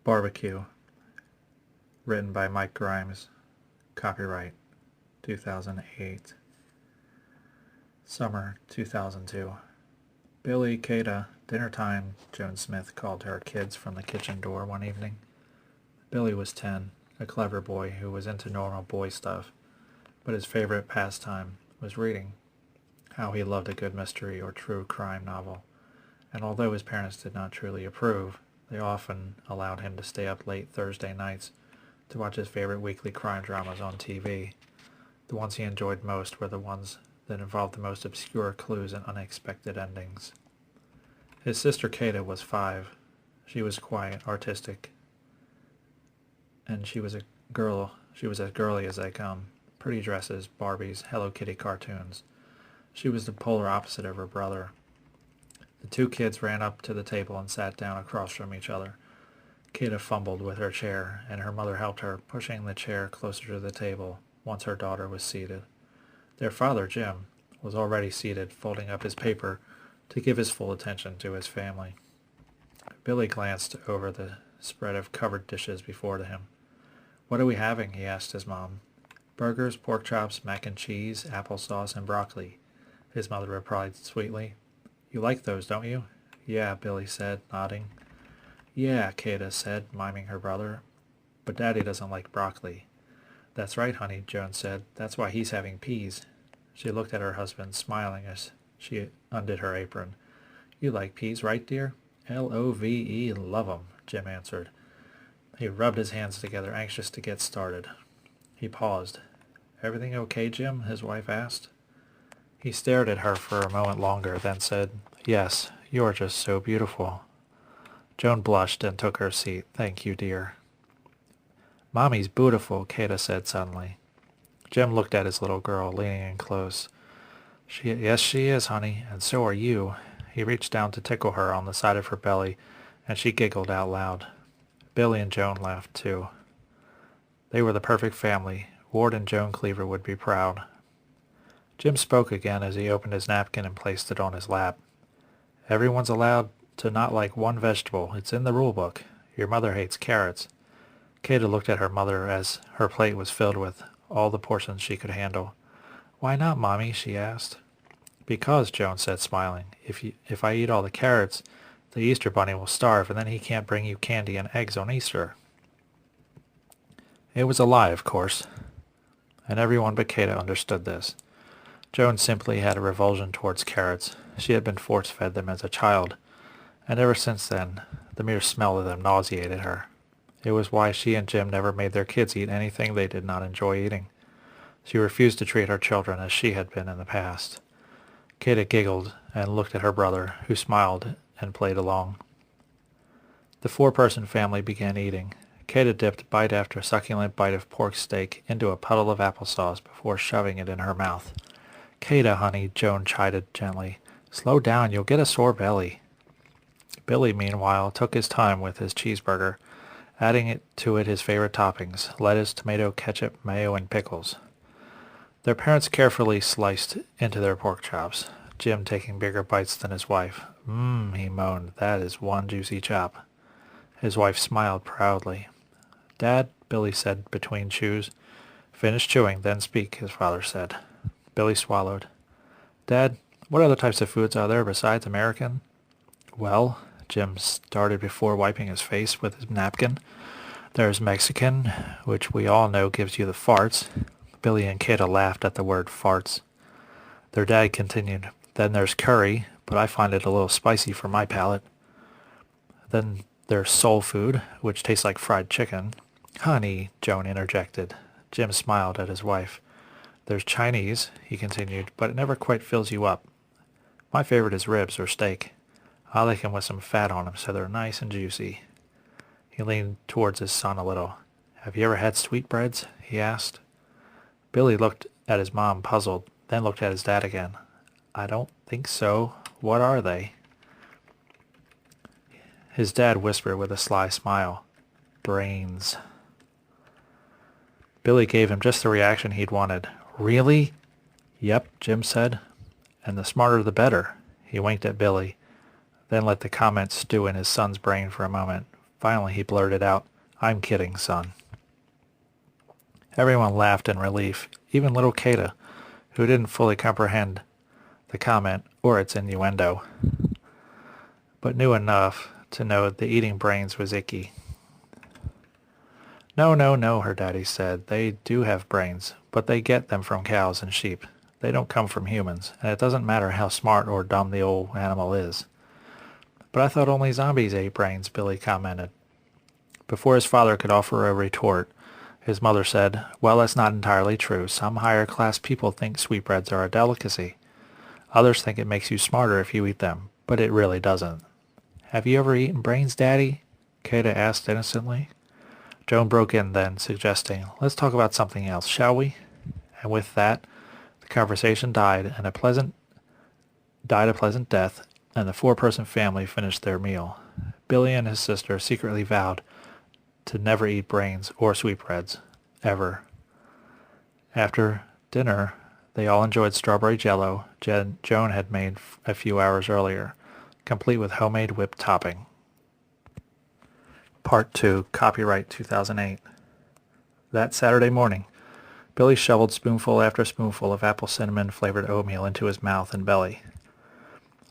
BarBeQue, written by Mike Grimes, copyright 2008. Summer 2002. Billy, Kata, dinner time, Joan Smith called her kids from the kitchen door one evening. Billy was 10, a clever boy who was into normal boy stuff, but his favorite pastime was reading. How he loved a good mystery or true crime novel, and although his parents did not truly approve, they often allowed him to stay up late Thursday nights to watch his favorite weekly crime dramas on TV. The ones he enjoyed most were the ones that involved the most obscure clues and unexpected endings. His sister Kata was 5. She was quiet, artistic, and she was as girly as they come. Pretty dresses, Barbies, Hello Kitty cartoons. She was the polar opposite of her brother. The two kids ran up to the table and sat down across from each other. Kata fumbled with her chair, and her mother helped her, pushing the chair closer to the table once her daughter was seated. Their father, Jim, was already seated, folding up his paper to give his full attention to his family. Billy glanced over the spread of covered dishes before him. "What are we having?" he asked his mom. "Burgers, pork chops, mac and cheese, applesauce, and broccoli," his mother replied sweetly. "You like those, don't you?" "Yeah," Billy said, nodding. "Yeah," Kata said, miming her brother. "But Daddy doesn't like broccoli." "That's right, honey," Joan said. "That's why he's having peas." She looked at her husband, smiling as she undid her apron. "You like peas, right, dear?" "Love 'em," love 'em, Jim answered. He rubbed his hands together, anxious to get started. He paused. "Everything okay, Jim?" his wife asked. He stared at her for a moment longer, then said, "Yes, you're just so beautiful." Joan blushed and took her seat. "Thank you, dear." "Mommy's beautiful," Kata said suddenly. Jim looked at his little girl, leaning in close. Yes, she is, honey, and so are you." He reached down to tickle her on the side of her belly, and she giggled out loud. Billy and Joan laughed too. They were the perfect family. Ward and Joan Cleaver would be proud. Jim spoke again as he opened his napkin and placed it on his lap. "Everyone's allowed to not like one vegetable. It's in the rule book. Your mother hates carrots." Kata looked at her mother as her plate was filled with all the portions she could handle. "Why not, Mommy?" she asked. "Because," Joan said, smiling, if I eat all the carrots, the Easter Bunny will starve, and then he can't bring you candy and eggs on Easter." It was a lie, of course, and everyone but Kata understood this. Joan simply had a revulsion towards carrots. She had been force-fed them as a child, and ever since then, the mere smell of them nauseated her. It was why she and Jim never made their kids eat anything they did not enjoy eating. She refused to treat her children as she had been in the past. Kata giggled and looked at her brother, who smiled and played along. The 4-person family began eating. Kata dipped bite after succulent bite of pork steak into a puddle of applesauce before shoving it in her mouth. "Kata, honey," Joan chided gently. "Slow down, you'll get a sore belly." Billy, meanwhile, took his time with his cheeseburger, adding to it his favorite toppings, lettuce, tomato, ketchup, mayo, and pickles. Their parents carefully sliced into their pork chops, Jim taking bigger bites than his wife. He moaned, "that is one juicy chop." His wife smiled proudly. "Dad," Billy said between chews. "Finish chewing, then speak," his father said. Billy swallowed. "Dad, what other types of foods are there besides American?" "Well," Jim started before wiping his face with his napkin, "there's Mexican, which we all know gives you the farts." Billy and Kata laughed at the word farts. Their dad continued, "Then there's curry, but I find it a little spicy for my palate. Then there's soul food, which tastes like fried chicken." "Honey," Joan interjected. Jim smiled at his wife. "There's Chinese," he continued, "but it never quite fills you up. My favorite is ribs or steak. I like 'em with some fat on 'em so they're nice and juicy." He leaned towards his son a little. "Have you ever had sweetbreads?" he asked. Billy looked at his mom, puzzled, then looked at his dad again. "I don't think so. What are they?" His dad whispered with a sly smile, "Brains." Billy gave him just the reaction he'd wanted. "Really?" "Yep," Jim said. "And the smarter the better." He winked at Billy, then let the comment stew in his son's brain for a moment. Finally, he blurted out, "I'm kidding, son." Everyone laughed in relief, even little Kata, who didn't fully comprehend the comment or its innuendo, but knew enough to know the eating brains was icky. "No, no, no," her daddy said. "They do have brains, but they get them from cows and sheep. They don't come from humans, and it doesn't matter how smart or dumb the old animal is." "But I thought only zombies ate brains," Billy commented. Before his father could offer a retort, his mother said, "Well, that's not entirely true. Some higher-class people think sweetbreads are a delicacy. Others think it makes you smarter if you eat them, but it really doesn't." "Have you ever eaten brains, Daddy?" Kata asked innocently. Joan broke in then, suggesting, "Let's talk about something else, shall we?" And with that, the conversation died a pleasant death, and the four-person family finished their meal. Billy and his sister secretly vowed to never eat brains or sweetbreads, ever. After dinner, they all enjoyed strawberry jello Joan had made a few hours earlier, complete with homemade whipped topping. Part 2, copyright 2008. That Saturday morning, Billy shoveled spoonful after spoonful of apple cinnamon flavored oatmeal into his mouth and belly.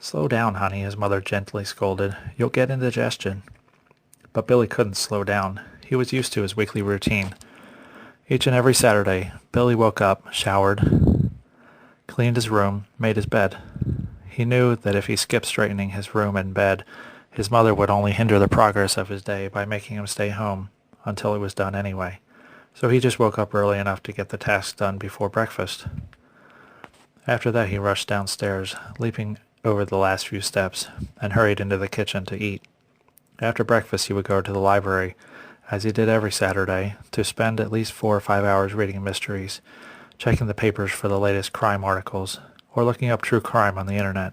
"Slow down, honey," his mother gently scolded. "You'll get indigestion." But Billy couldn't slow down. He was used to his weekly routine. Each and every Saturday, Billy woke up, showered, cleaned his room, made his bed. He knew that if he skipped straightening his room and bed, his mother would only hinder the progress of his day by making him stay home until it was done anyway. So he just woke up early enough to get the tasks done before breakfast. After that, he rushed downstairs, leaping over the last few steps, and hurried into the kitchen to eat. After breakfast, he would go to the library, as he did every Saturday, to spend at least 4 or 5 hours reading mysteries, checking the papers for the latest crime articles, or looking up true crime on the internet.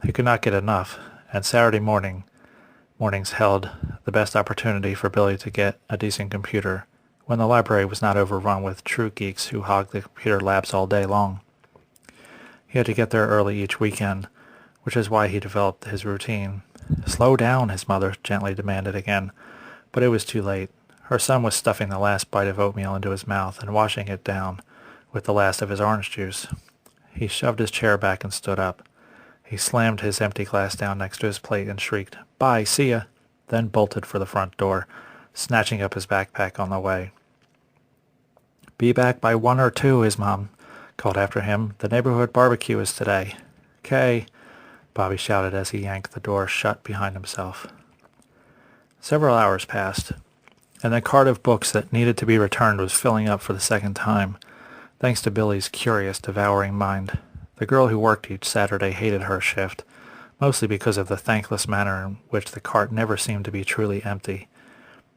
He could not get enough, and Saturday mornings held the best opportunity for Billy to get a decent computer, when the library was not overrun with true geeks who hogged the computer labs all day long. He had to get there early each weekend, which is why he developed his routine. "Slow down," his mother gently demanded again, but it was too late. Her son was stuffing the last bite of oatmeal into his mouth and washing it down with the last of his orange juice. He shoved his chair back and stood up. He slammed his empty glass down next to his plate and shrieked, "Bye, see ya," then bolted for the front door, snatching up his backpack on the way. "Be back by 1 or 2, his mom called after him. "The neighborhood barbecue is today." "'Kay," Bobby shouted as he yanked the door shut behind himself. Several hours passed, and the cart of books that needed to be returned was filling up for the second time, thanks to Billy's curious, devouring mind. The girl who worked each Saturday hated her shift, mostly because of the thankless manner in which the cart never seemed to be truly empty,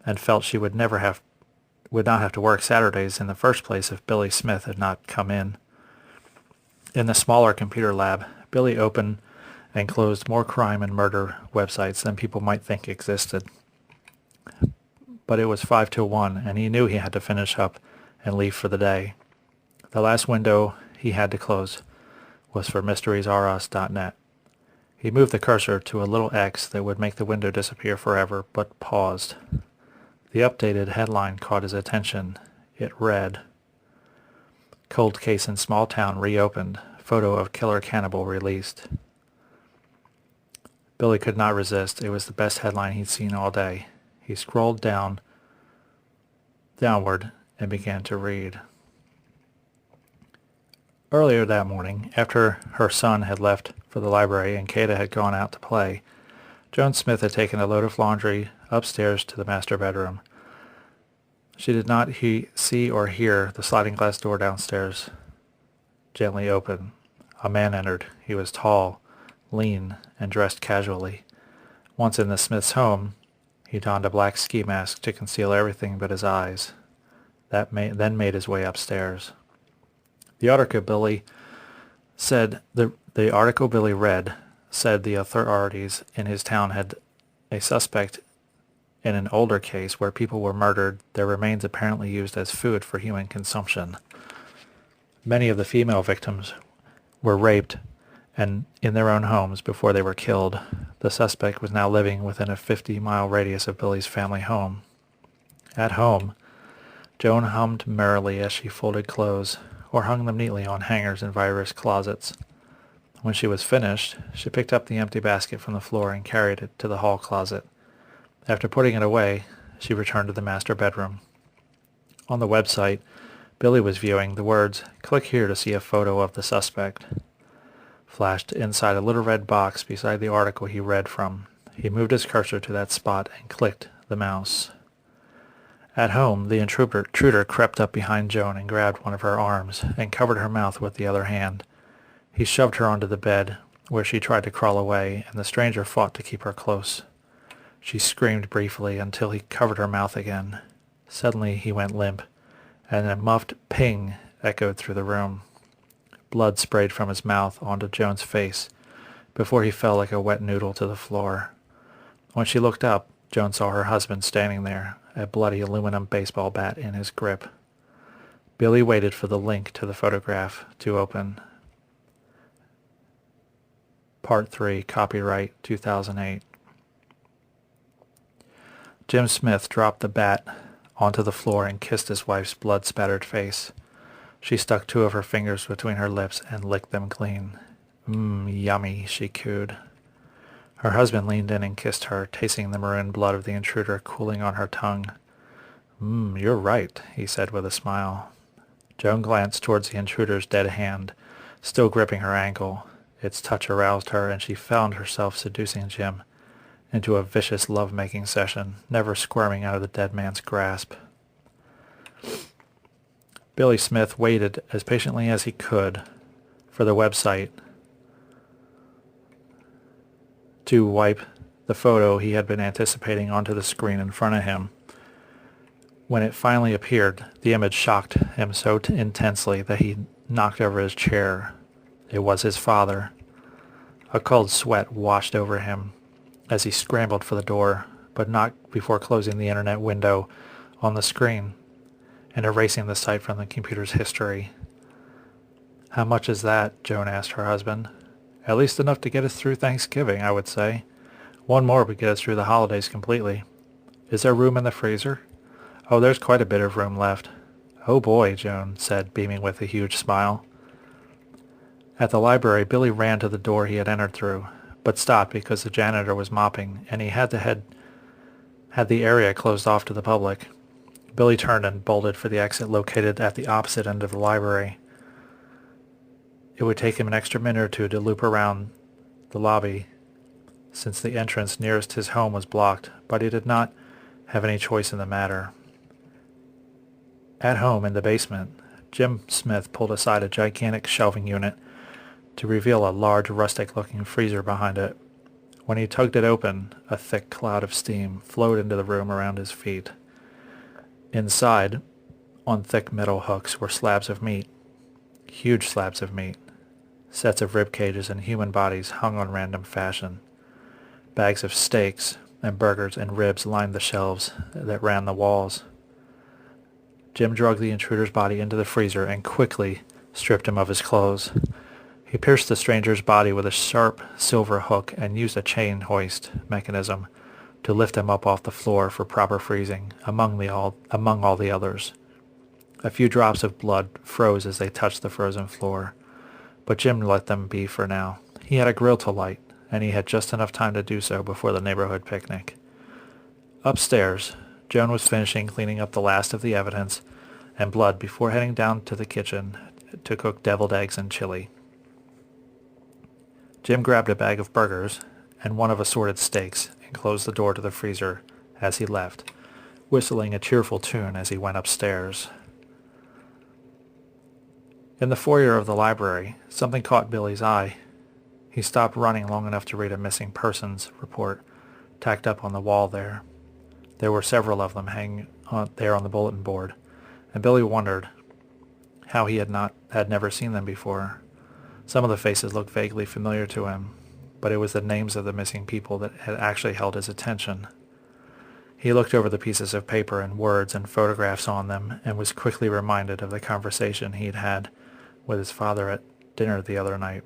and felt she would not have to work Saturdays in the first place if Billy Smith had not come in. In the smaller computer lab, Billy opened and closed more crime and murder websites than people might think existed. But it was 5 to 1, and he knew he had to finish up and leave for the day. The last window he had to close was for mysteriesrus.net. He moved the cursor to a little X that would make the window disappear forever, but paused. The updated headline caught his attention. It read, "Cold case in small town reopened. Photo of killer cannibal released." Billy could not resist. It was the best headline he'd seen all day. He scrolled downward and began to read. Earlier that morning, after her son had left for the library and Kata had gone out to play, Joan Smith had taken a load of laundry upstairs to the master bedroom. She did not see or hear the sliding glass door downstairs gently open. A man entered. He was tall, lean, and dressed casually. Once in the Smiths' home, he donned a black ski mask to conceal everything but his eyes. Then made his way upstairs. The article Billy read said the authorities in his town had a suspect in an older case where people were murdered, their remains apparently used as food for human consumption. Many of the female victims were raped and in their own homes before they were killed. The suspect was now living within a 50-mile radius of Billy's family home. At home, Joan hummed merrily as she folded clothes or hung them neatly on hangers in various closets. When she was finished, she picked up the empty basket from the floor and carried it to the hall closet. After putting it away, she returned to the master bedroom. On the website Billy was viewing, the words, "Click here to see a photo of the suspect," flashed inside a little red box beside the article he read from. He moved his cursor to that spot and clicked the mouse. At home, the intruder crept up behind Joan and grabbed one of her arms and covered her mouth with the other hand. He shoved her onto the bed, where she tried to crawl away, and the stranger fought to keep her close. She screamed briefly until he covered her mouth again. Suddenly he went limp, and a muffled ping echoed through the room. Blood sprayed from his mouth onto Joan's face before he fell like a wet noodle to the floor. When she looked up, Joan saw her husband standing there, a bloody aluminum baseball bat in his grip. Billy waited for the link to the photograph to open. Part 3, copyright 2008. Jim Smith dropped the bat onto the floor and kissed his wife's blood-spattered face. She stuck two of her fingers between her lips and licked them clean. Yummy, she cooed. Her husband leaned in and kissed her, tasting the maroon blood of the intruder cooling on her tongue. You're right, he said with a smile. Joan glanced towards the intruder's dead hand, still gripping her ankle. Its touch aroused her, and she found herself seducing Jim into a vicious love-making session, never squirming out of the dead man's grasp. Billy Smith waited as patiently as he could for the website to wipe the photo he had been anticipating onto the screen in front of him. When it finally appeared, the image shocked him so intensely that he knocked over his chair. It was his father. A cold sweat washed over him as he scrambled for the door, but not before closing the internet window on the screen and erasing the site from the computer's history. "How much is that?" Joan asked her husband. "At least enough to get us through Thanksgiving, I would say. One more would get us through the holidays completely. Is there room in the freezer?" "Oh, there's quite a bit of room left." "Oh boy," Joan said, beaming with a huge smile. At the library, Billy ran to the door he had entered through, but stopped because the janitor was mopping, and he had the area closed off to the public. Billy turned and bolted for the exit located at the opposite end of the library. It would take him an extra minute or two to loop around the lobby, since the entrance nearest his home was blocked, but he did not have any choice in the matter. At home, in the basement, Jim Smith pulled aside a gigantic shelving unit to reveal a large, rustic-looking freezer behind it. When he tugged it open, a thick cloud of steam flowed into the room around his feet. Inside, on thick metal hooks, were slabs of meat, huge slabs of meat. Sets of rib cages and human bodies hung on random fashion. Bags of steaks and burgers and ribs lined the shelves that ran the walls. Jim dragged the intruder's body into the freezer and quickly stripped him of his clothes. He pierced the stranger's body with a sharp silver hook and used a chain hoist mechanism to lift him up off the floor for proper freezing among all the others. A few drops of blood froze as they touched the frozen floor, but Jim let them be for now. He had a grill to light, and he had just enough time to do so before the neighborhood picnic. Upstairs, Joan was finishing cleaning up the last of the evidence and blood before heading down to the kitchen to cook deviled eggs and chili. Jim grabbed a bag of burgers and one of assorted steaks and closed the door to the freezer as he left, whistling a cheerful tune as he went upstairs. In the foyer of the library, something caught Billy's eye. He stopped running long enough to read a missing persons report tacked up on the wall there. There were several of them hanging there on the bulletin board, and Billy wondered how he had never seen them before. Some of the faces looked vaguely familiar to him, but it was the names of the missing people that had actually held his attention. He looked over the pieces of paper and words and photographs on them and was quickly reminded of the conversation he'd had with his father at dinner the other night.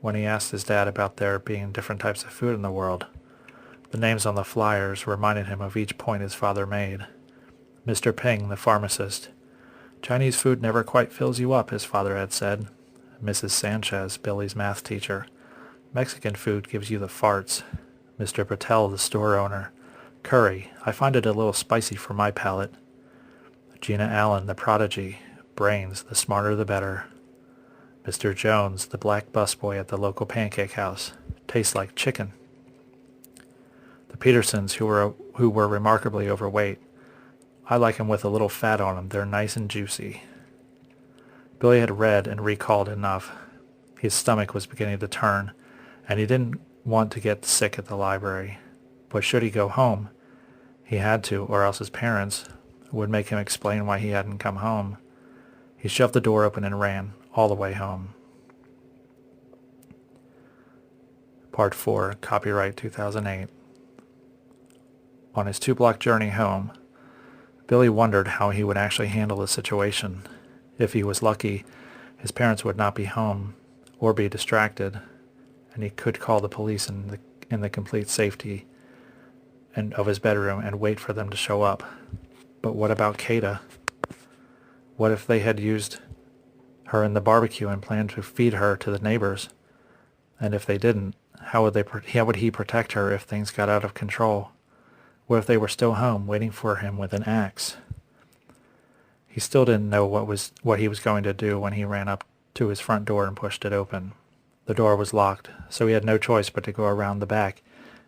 when he asked his dad about there being different types of food in the world. The names on the flyers reminded him of each point his father made. Mr. Ping, the pharmacist. Chinese food never quite fills you up, his father had said. Mrs. Sanchez, Billy's math teacher. Mexican food gives you the farts. Mr. Patel, the store owner. Curry. I find it a little spicy for my palate. Gina Allen, the prodigy. Brains, the smarter the better. Mr. Jones, the black busboy at the local pancake house. Tastes like chicken. The Petersons, who were remarkably overweight. I like 'em with a little fat on 'em. They're nice and juicy. Billy had read and recalled enough. His stomach was beginning to turn, and he didn't want to get sick at the library. But should he go home? He had to, or else his parents would make him explain why he hadn't come home. He shoved the door open and ran, all the way home. Part 4, copyright 2008. On his 2-block journey home, Billy wondered how he would actually handle the situation. If he was lucky, his parents would not be home or be distracted, and he could call the police in the complete safety of his bedroom and wait for them to show up. But what about Kata? What if they had used her in the barbecue and planned to feed her to the neighbors? And if they didn't, how would he protect her if things got out of control? What if they were still home, waiting for him with an axe? He still didn't know what he was going to do when he ran up to his front door and pushed it open. The door was locked, so he had no choice but to go around the back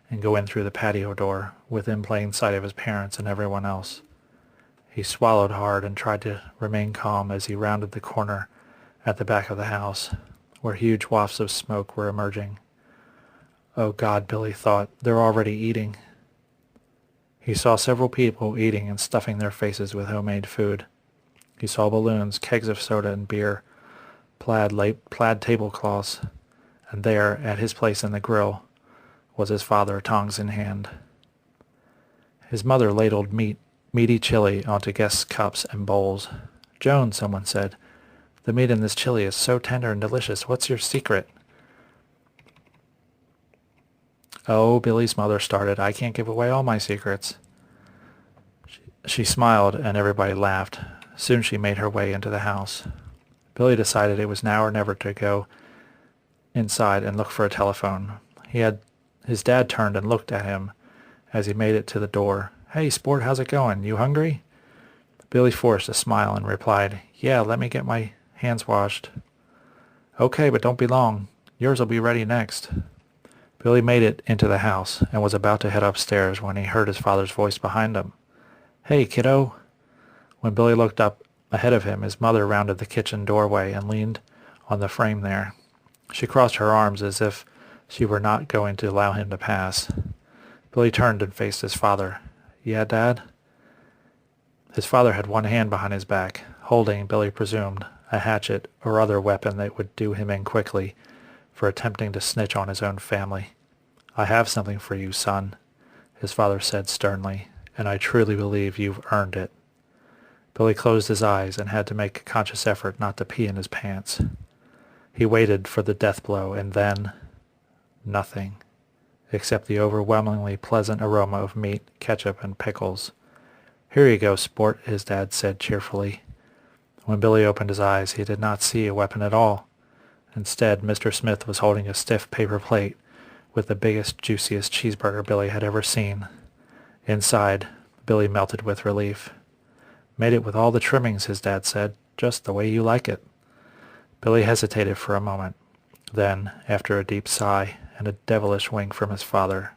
and go in through the patio door, within plain sight of his parents and everyone else. He swallowed hard and tried to remain calm as he rounded the corner at the back of the house, where huge wafts of smoke were emerging. Oh God, Billy thought, they're already eating. He saw several people eating and stuffing their faces with homemade food. He saw balloons, kegs of soda and beer, plaid tablecloths, and there, at his place in the grill, was his father, tongs in hand. His mother ladled meaty chili onto guests' cups and bowls. "Joan," someone said, "the meat in this chili is so tender and delicious. What's your secret?" "Oh," Billy's mother started, "I can't give away all my secrets." She smiled, and everybody laughed. Soon she made her way into the house. Billy decided it was now or never to go inside and look for a telephone. His dad turned and looked at him as he made it to the door. "Hey, sport, how's it going? You hungry?" Billy forced a smile and replied, "Yeah, let me get my hands washed." "Okay, but don't be long. Yours will be ready next." Billy made it into the house and was about to head upstairs when he heard his father's voice behind him. "Hey, kiddo." When Billy looked up ahead of him, his mother rounded the kitchen doorway and leaned on the frame there. She crossed her arms as if she were not going to allow him to pass. Billy turned and faced his father. "Yeah, Dad?" His father had one hand behind his back, holding, Billy presumed, a hatchet or other weapon that would do him in quickly for attempting to snitch on his own family. "I have something for you, son," his father said sternly, "and I truly believe you've earned it." Billy closed his eyes and had to make a conscious effort not to pee in his pants. He waited for the death blow, and then nothing, except the overwhelmingly pleasant aroma of meat, ketchup, and pickles. "Here you go, sport," his dad said cheerfully. When Billy opened his eyes, he did not see a weapon at all. Instead, Mr. Smith was holding a stiff paper plate with the biggest, juiciest cheeseburger Billy had ever seen. Inside, Billy melted with relief. "Made it with all the trimmings," his dad said, "just the way you like it." Billy hesitated for a moment. Then, after a deep sigh and a devilish wink from his father,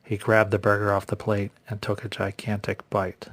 he grabbed the burger off the plate and took a gigantic bite.